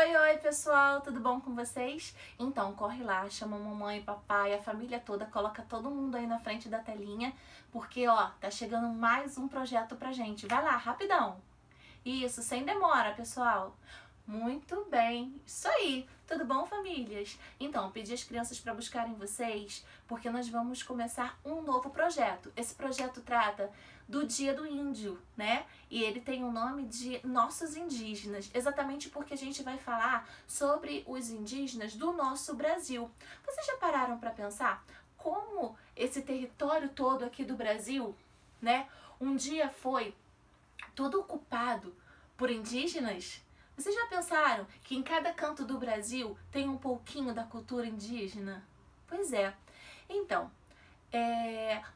Oi, pessoal, tudo bom com vocês? Então, corre lá, chama a mamãe, papai, a família toda, coloca todo mundo aí na frente da telinha, porque, ó, tá chegando mais um projeto pra gente. Vai lá, rapidão. Isso, sem demora, pessoal. Muito bem, isso aí. Tudo bom, famílias? Então, pedi às crianças para buscarem vocês, porque nós vamos começar um novo projeto. Esse projeto trata do Dia do Índio, né? E ele tem o nome de Nossos Indígenas, exatamente porque a gente vai falar sobre os indígenas do nosso Brasil. Vocês já pararam para pensar como esse território todo aqui do Brasil, né, um dia foi todo ocupado por indígenas? Vocês já pensaram que em cada canto do Brasil tem um pouquinho da cultura indígena? Pois é. Então,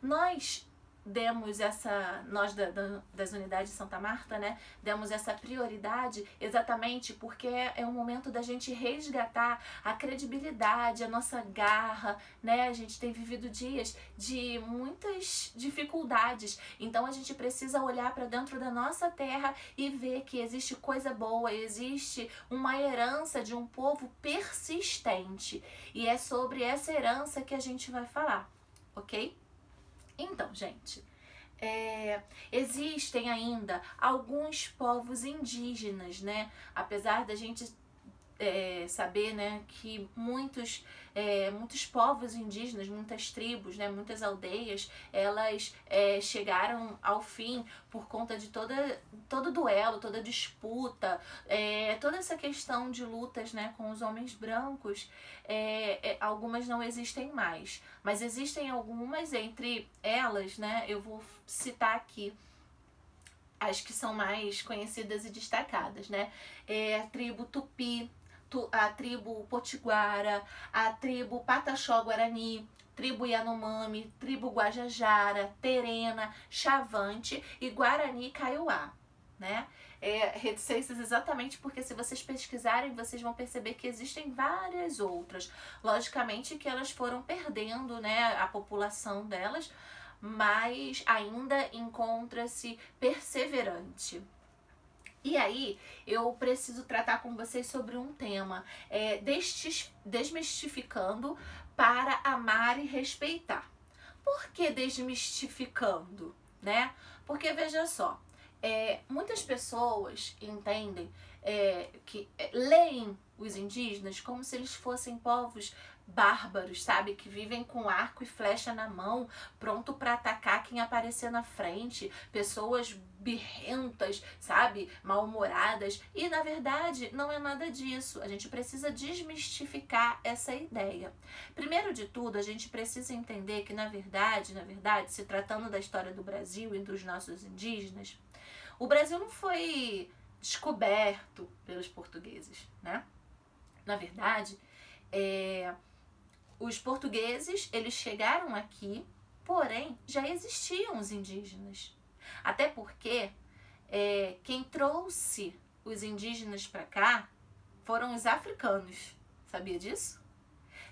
nós das unidades de Santa Marta, né, demos essa prioridade exatamente porque é o momento da gente resgatar a credibilidade, a nossa garra, né? A gente tem vivido dias de muitas dificuldades, então a gente precisa olhar para dentro da nossa terra e ver que existe coisa boa, existe uma herança de um povo persistente, e é sobre essa herança que a gente vai falar, ok? Então, gente, existem ainda alguns povos indígenas, né? Apesar da gente saber, né, que muitos povos indígenas, muitas tribos, né, muitas aldeias, elas chegaram ao fim por conta de todo duelo, toda disputa, toda essa questão de lutas, né, com os homens brancos. Algumas não existem mais, mas existem algumas. Entre elas, né, eu vou citar aqui as que são mais conhecidas e destacadas, né? A tribo Tupi, a tribo Potiguara, a tribo Pataxó-Guarani, tribo Yanomami, tribo Guajajara, Terena, Chavante e Guarani Kaiowá, né? Reticências exatamente porque, se vocês pesquisarem, vocês vão perceber que existem várias outras. Logicamente que elas foram perdendo, né, a população delas, mas ainda encontra-se perseverante. E aí, eu preciso tratar com vocês sobre um tema, desmistificando para amar e respeitar. Por que desmistificando, né? Porque, veja só, muitas pessoas entendem que leem os indígenas como se eles fossem povos bárbaros, sabe? Que vivem com arco e flecha na mão, pronto para atacar quem aparecer na frente, pessoas birrentas, sabe? Mal-humoradas. E na verdade não é nada disso. A gente precisa desmistificar essa ideia. Primeiro de tudo, a gente precisa entender que na verdade, se tratando da história do Brasil e dos nossos indígenas, o Brasil não foi descoberto pelos portugueses, né? Na verdade, os portugueses, eles chegaram aqui, porém já existiam os indígenas. Até porque quem trouxe os indígenas para cá foram os africanos. Sabia disso?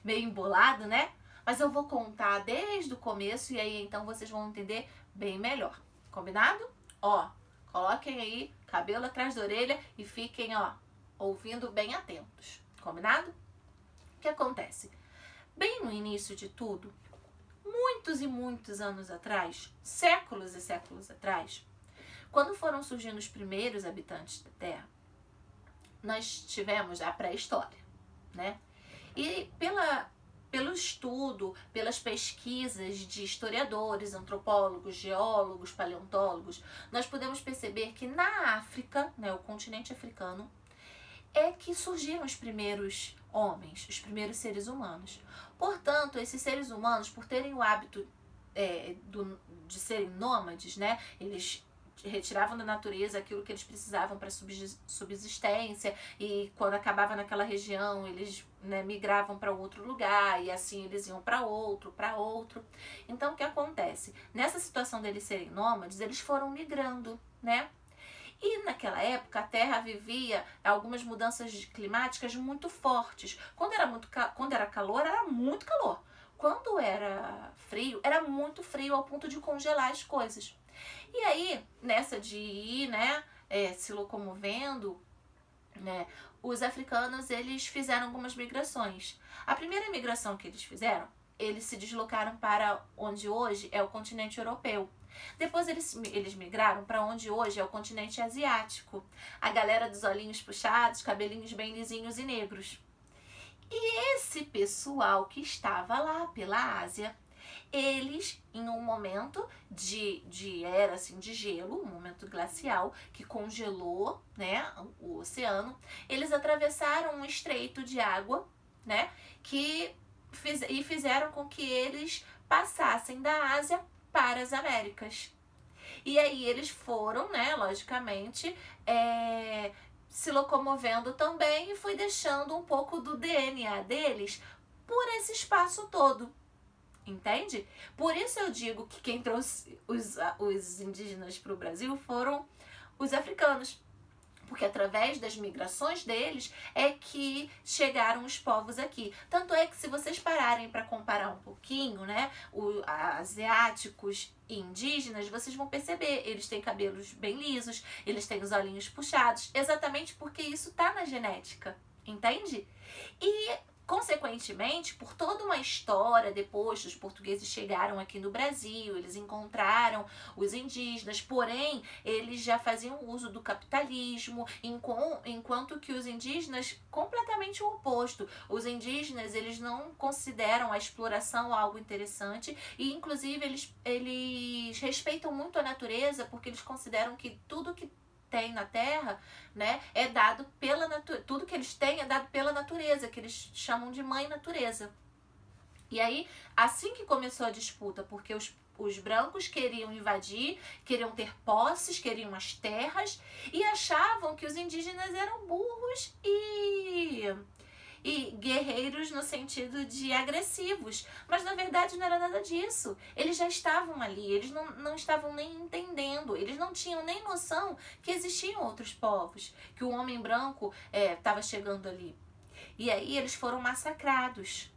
Meio embolado, né? Mas eu vou contar desde o começo e aí então vocês vão entender bem melhor. Combinado? Ó, coloquem aí cabelo atrás da orelha e fiquem, ó, ouvindo bem atentos. Combinado? O que acontece? Bem no início de tudo, muitos e muitos anos atrás, séculos e séculos atrás, quando foram surgindo os primeiros habitantes da Terra, nós tivemos a pré-história, né? E pelo estudo, pelas pesquisas de historiadores, antropólogos, geólogos, paleontólogos, nós podemos perceber que na África, né, o continente africano, é que surgiram os primeiros homens, os primeiros seres humanos. Portanto, esses seres humanos, por terem o hábito de serem nômades, né, eles retiravam da natureza aquilo que eles precisavam para subsistência, e quando acabava naquela região eles, né, migravam para outro lugar, e assim eles iam para outro. Então o que acontece? Nessa situação deles serem nômades, eles foram migrando, né? E naquela época a Terra vivia algumas mudanças climáticas muito fortes. Quando era calor, era muito calor. Quando era frio, era muito frio ao ponto de congelar as coisas. E aí, nessa de ir, né, se locomovendo, né? Os africanos, eles fizeram algumas migrações. A primeira migração que eles fizeram, eles se deslocaram para onde hoje é o continente europeu. Depois eles migraram para onde hoje é o continente asiático. A galera dos olhinhos puxados, cabelinhos bem lisinhos e negros. E esse pessoal que estava lá pela Ásia, eles, em um momento de era assim, de gelo, um momento glacial, que congelou, né, o oceano, eles atravessaram um estreito de água, né, e fizeram com que eles passassem da Ásia para as Américas. E aí eles foram, né, logicamente, se locomovendo também e foi deixando um pouco do DNA deles por esse espaço todo. Entende? Por isso eu digo que quem trouxe os indígenas para o Brasil foram os africanos. Porque através das migrações deles é que chegaram os povos aqui. Tanto é que se vocês pararem para comparar um pouquinho, né, os asiáticos e indígenas, vocês vão perceber, eles têm cabelos bem lisos, eles têm os olhinhos puxados, exatamente porque isso está na genética, entende? E consequentemente, por toda uma história depois os portugueses chegaram aqui no Brasil, eles encontraram os indígenas, porém eles já faziam uso do capitalismo, enquanto que os indígenas completamente o oposto. Os indígenas, eles não consideram a exploração algo interessante e inclusive eles respeitam muito a natureza, porque eles consideram que tudo que tem na Terra, né, é dado pela natureza. Tudo que eles têm é dado pela natureza, que eles chamam de mãe natureza. E aí, assim que começou a disputa, porque os brancos queriam invadir, queriam ter posses, queriam as terras e achavam que os indígenas eram burros e guerreiros no sentido de agressivos. Mas na verdade não era nada disso. Eles já estavam ali, eles não estavam nem entendendo, eles não tinham nem noção que existiam outros povos, que o homem branco estava chegando ali. E aí eles foram massacrados.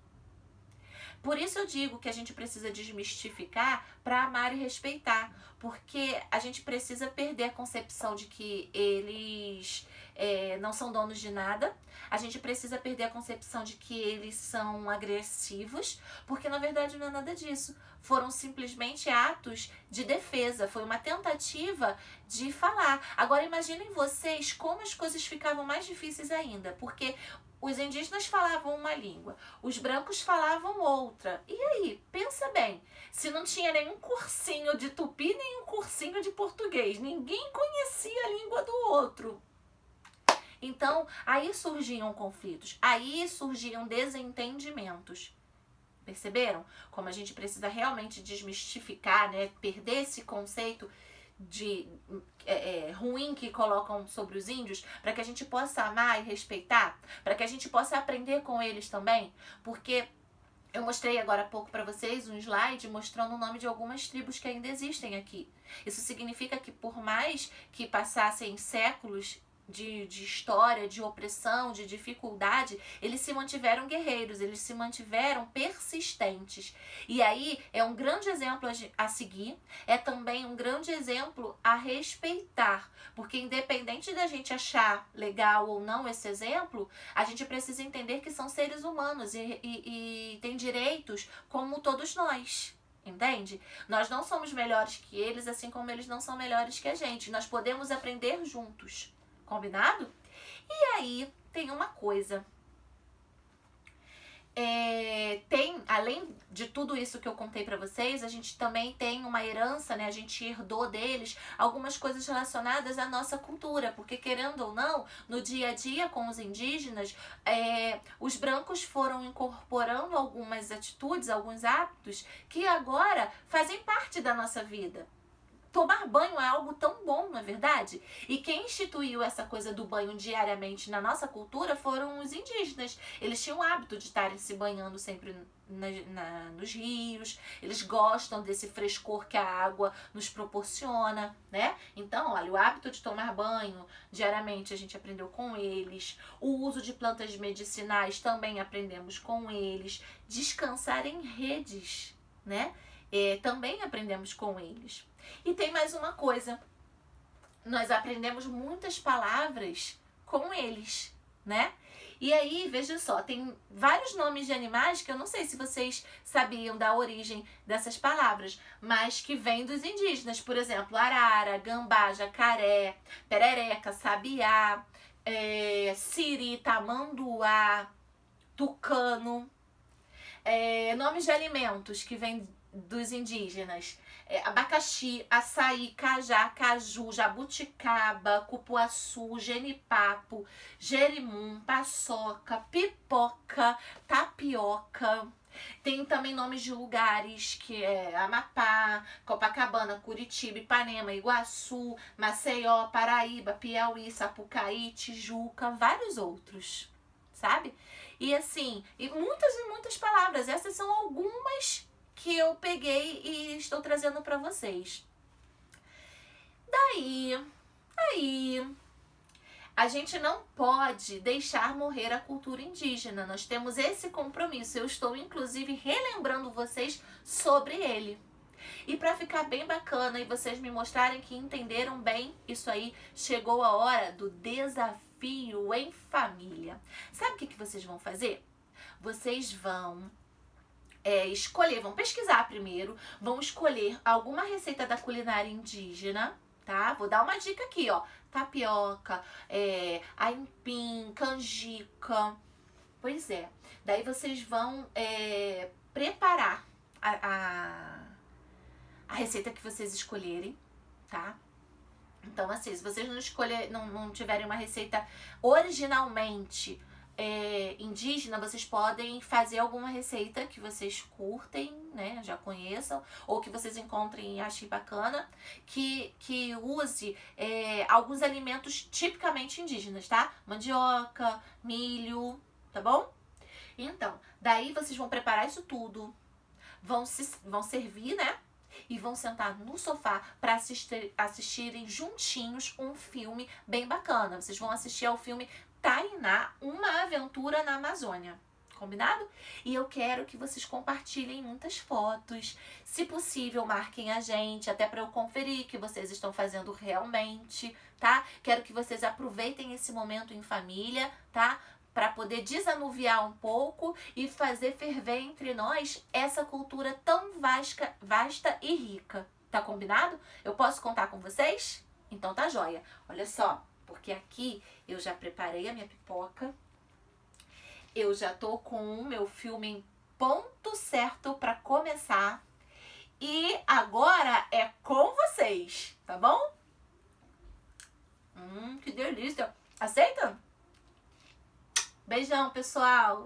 Por isso eu digo que a gente precisa desmistificar para amar e respeitar, porque a gente precisa perder a concepção de que eles não são donos de nada. A gente precisa perder a concepção de que eles são agressivos, porque na verdade não é nada disso. Foram simplesmente atos de defesa, foi uma tentativa de falar. Agora imaginem vocês como as coisas ficavam mais difíceis ainda, porque os indígenas falavam uma língua, os brancos falavam outra. E aí, pensa bem, se não tinha nenhum cursinho de tupi, nenhum cursinho de português, ninguém conhecia a língua do outro. Então, aí surgiam conflitos, aí surgiam desentendimentos. Perceberam? Como a gente precisa realmente desmistificar, né? Perder esse conceito de ruim que colocam sobre os índios, para que a gente possa amar e respeitar, para que a gente possa aprender com eles também, porque eu mostrei agora há pouco para vocês um slide mostrando o nome de algumas tribos que ainda existem aqui. Isso significa que por mais que passassem séculos de história, de opressão, de dificuldade, eles se mantiveram guerreiros, eles se mantiveram persistentes. E aí é um grande exemplo a seguir, é também um grande exemplo a respeitar, porque independente da gente achar legal ou não esse exemplo, a gente precisa entender que são seres humanos e têm direitos como todos nós. Entende? Nós não somos melhores que eles, assim como eles não são melhores que a gente. Nós podemos aprender juntos. Combinado? E aí tem uma coisa. Além de tudo isso que eu contei pra vocês, a gente também tem uma herança, né? A gente herdou deles algumas coisas relacionadas à nossa cultura, porque querendo ou não, no dia a dia com os indígenas, os brancos foram incorporando algumas atitudes, alguns hábitos que agora fazem parte da nossa vida. Tomar banho é algo tão bom, não é verdade? E quem instituiu essa coisa do banho diariamente na nossa cultura foram os indígenas. Eles tinham o hábito de estarem se banhando sempre nos rios. Eles gostam desse frescor que a água nos proporciona, né? Então, olha, o hábito de tomar banho diariamente a gente aprendeu com eles. O uso de plantas medicinais também aprendemos com eles. Descansar em redes, né? Também aprendemos com eles. E tem mais uma coisa, nós aprendemos muitas palavras com eles, né? E aí, veja só, tem vários nomes de animais que eu não sei se vocês sabiam da origem dessas palavras, mas que vêm dos indígenas. Por exemplo, arara, gambá, jacaré, perereca, sabiá, siri, tamanduá, tucano. Nomes de alimentos que vêm dos indígenas. Abacaxi, açaí, cajá, caju, jabuticaba, cupuaçu, genipapo, jerimum, paçoca, pipoca, tapioca. Tem também nomes de lugares, que é Amapá, Copacabana, Curitiba, Ipanema, Iguaçu, Maceió, Paraíba, Piauí, Sapucaí, Tijuca, vários outros, sabe? E assim, e muitas palavras. Essas são algumas que eu peguei e estou trazendo para vocês. Daí, a gente não pode deixar morrer a cultura indígena. Nós temos esse compromisso. Eu estou, inclusive, relembrando vocês sobre ele. E para ficar bem bacana e vocês me mostrarem que entenderam bem isso aí, chegou a hora do desafio em família. Sabe o que vocês vão fazer? Vocês vão escolher, vão pesquisar primeiro, vão escolher alguma receita da culinária indígena, tá? Vou dar uma dica aqui, ó. Tapioca, aipim, canjica. Pois é. Daí vocês vão preparar a receita que vocês escolherem, tá? Então, assim, se vocês não tiverem uma receita originalmente indígena, vocês podem fazer alguma receita que vocês curtem, né, já conheçam, ou que vocês encontrem e achem bacana, que use alguns alimentos tipicamente indígenas, tá? Mandioca, milho, tá bom? Então, daí vocês vão preparar isso tudo, vão servir, né? E vão sentar no sofá para assistirem juntinhos um filme bem bacana. Vocês vão assistir ao filme Tainá, Uma Aventura na Amazônia. Combinado? E eu quero que vocês compartilhem muitas fotos. Se possível, marquem a gente, até para eu conferir que vocês estão fazendo realmente, tá? Quero que vocês aproveitem esse momento em família, tá? Para poder desanuviar um pouco e fazer ferver entre nós essa cultura tão vasta e rica. Tá combinado? Eu posso contar com vocês? Então tá joia. Olha só, porque aqui eu já preparei a minha pipoca, eu já tô com o meu filme em ponto certo para começar e agora é com vocês, tá bom? Que delícia! Aceita? Beijão, pessoal!